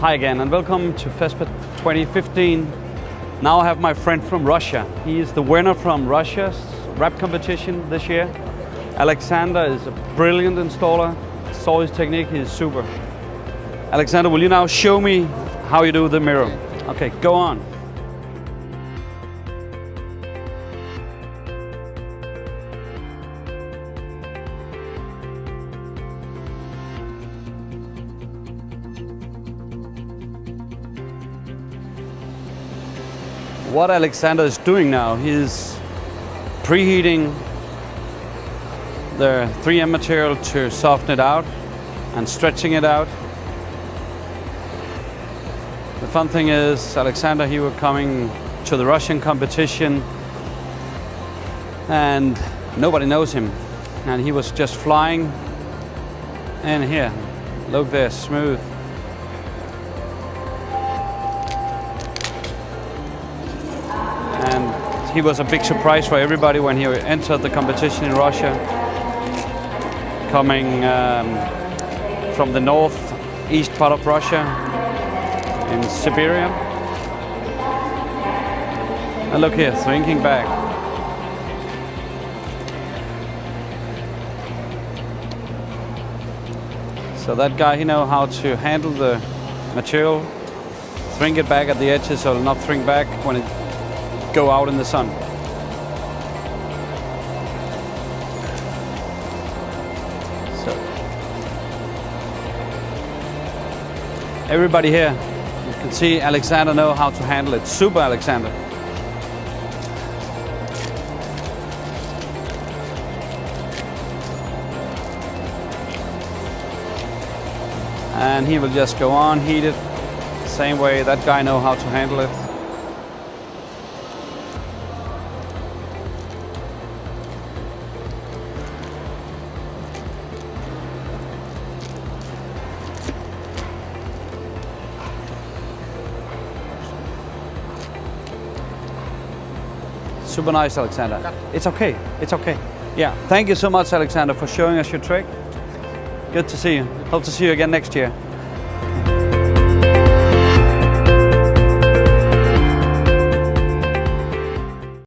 Hi again and welcome to FESPA 2015. Now I have my friend from Russia. He is the winner from Russia's rap competition this year. Alexander is a brilliant installer. Saw his technique, he is super. Alexander, will you now show me how you do the mirror? Okay, go on. What Alexander is doing now, he's preheating the 3M material to soften it out and stretching it out. The fun thing is, Alexander, he was coming to the Russian competition and nobody knows him. And he was just flying in here. Look there, smooth. And he was a big surprise for everybody when he entered the competition in Russia, coming from the northeast part of Russia in Siberia. And look here, swinging back. So that guy, he knows how to handle the material, swing it back at the edges so it'll not swing back when it go out in the sun. So everybody here, you can see Alexander know how to handle it. Super Alexander. And he will just go on, heat it, same way that guy know how to handle it. Super nice, Alexander. It's okay, it's okay. Yeah, thank you so much, Alexander, for showing us your trick. Good to see you. Hope to see you again next year.